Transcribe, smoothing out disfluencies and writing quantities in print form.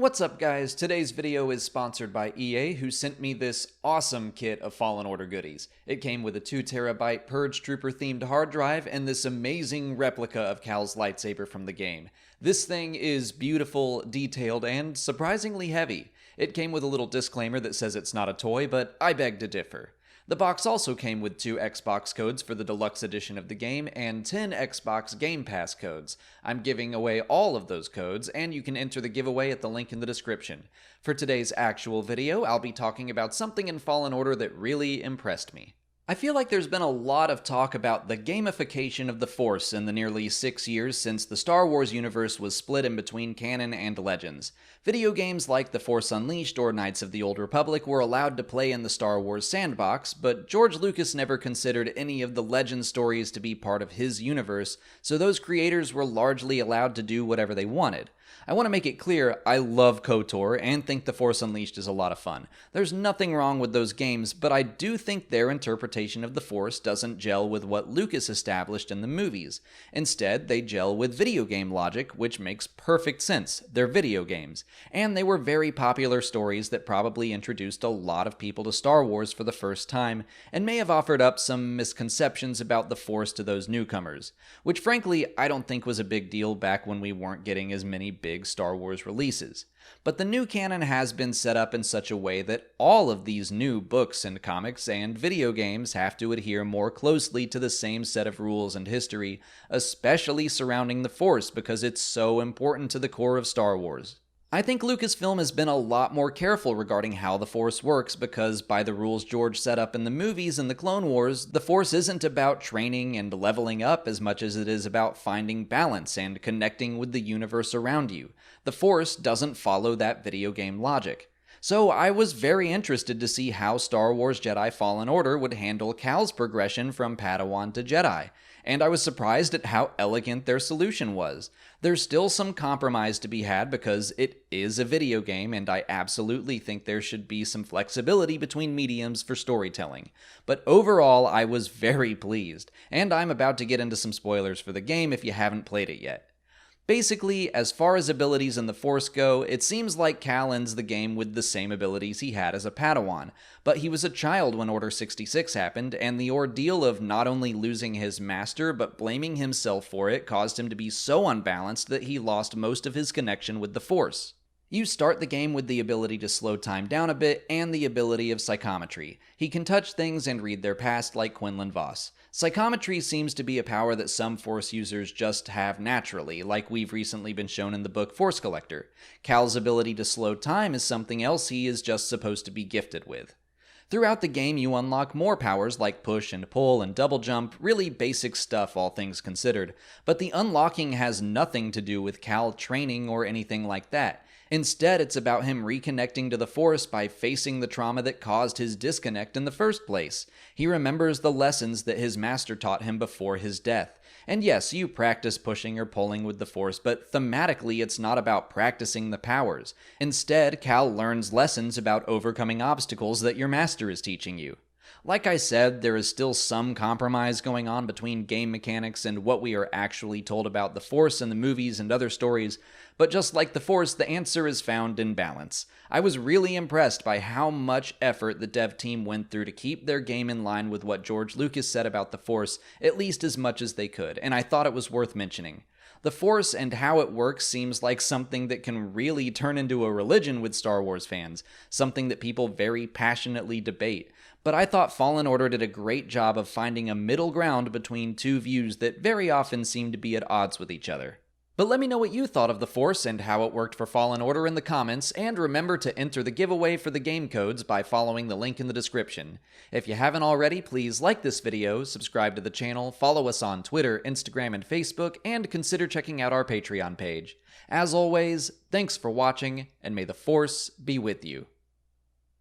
What's up guys, today's video is sponsored by EA, who sent me this awesome kit of Fallen Order goodies. It came with a 2TB Purge Trooper themed hard drive and this amazing replica of Cal's lightsaber from the game. This thing is beautiful, detailed, and surprisingly heavy. It came with a little disclaimer that says it's not a toy, but I beg to differ. The box also came with 2 Xbox codes for the deluxe edition of the game and 10 Xbox Game Pass codes. I'm giving away all of those codes, and you can enter the giveaway at the link in the description. For today's actual video, I'll be talking about something in Fallen Order that really impressed me. I feel like there's been a lot of talk about the gamification of the Force in the nearly 6 years since the Star Wars universe was split in between Canon and Legends. Video games like The Force Unleashed or Knights of the Old Republic were allowed to play in the Star Wars sandbox, but George Lucas never considered any of the Legend stories to be part of his universe, so those creators were largely allowed to do whatever they wanted. I want to make it clear, I love KOTOR and think The Force Unleashed is a lot of fun. There's nothing wrong with those games, but I do think their interpretation of the Force doesn't gel with what Lucas established in the movies. Instead, they gel with video game logic, which makes perfect sense. They're video games. And they were very popular stories that probably introduced a lot of people to Star Wars for the first time, and may have offered up some misconceptions about the Force to those newcomers. Which frankly, I don't think was a big deal back when we weren't getting as many big Star Wars releases. But the new canon has been set up in such a way that all of these new books and comics and video games have to adhere more closely to the same set of rules and history, especially surrounding the Force because it's so important to the core of Star Wars. I think Lucasfilm has been a lot more careful regarding how the Force works because by the rules George set up in the movies and the Clone Wars, the Force isn't about training and leveling up as much as it is about finding balance and connecting with the universe around you. The Force doesn't follow that video game logic. So I was very interested to see how Star Wars Jedi Fallen Order would handle Cal's progression from Padawan to Jedi, and I was surprised at how elegant their solution was. There's still some compromise to be had because it is a video game and I absolutely think there should be some flexibility between mediums for storytelling. But overall, I was very pleased, and I'm about to get into some spoilers for the game if you haven't played it yet. Basically, as far as abilities in the Force go, it seems like Cal ends the game with the same abilities he had as a Padawan, but he was a child when Order 66 happened, and the ordeal of not only losing his master but blaming himself for it caused him to be so unbalanced that he lost most of his connection with the Force. You start the game with the ability to slow time down a bit and the ability of psychometry. He can touch things and read their past like Quinlan Vos. Psychometry seems to be a power that some Force users just have naturally, like we've recently been shown in the book Force Collector. Cal's ability to slow time is something else he is just supposed to be gifted with. Throughout the game, you unlock more powers like push and pull and double jump, really basic stuff all things considered, but the unlocking has nothing to do with Cal training or anything like that. Instead, it's about him reconnecting to the Force by facing the trauma that caused his disconnect in the first place. He remembers the lessons that his master taught him before his death. And yes, you practice pushing or pulling with the Force, but thematically it's not about practicing the powers. Instead, Cal learns lessons about overcoming obstacles that your master is teaching you. Like I said, there is still some compromise going on between game mechanics and what we are actually told about the Force in the movies and other stories, but just like the Force, the answer is found in balance. I was really impressed by how much effort the dev team went through to keep their game in line with what George Lucas said about the Force, at least as much as they could, and I thought it was worth mentioning. The Force and how it works seems like something that can really turn into a religion with Star Wars fans, something that people very passionately debate. But I thought Fallen Order did a great job of finding a middle ground between two views that very often seem to be at odds with each other. But let me know what you thought of the Force and how it worked for Fallen Order in the comments, and remember to enter the giveaway for the game codes by following the link in the description. If you haven't already, please like this video, subscribe to the channel, follow us on Twitter, Instagram, and Facebook, and consider checking out our Patreon page. As always, thanks for watching, and may the Force be with you.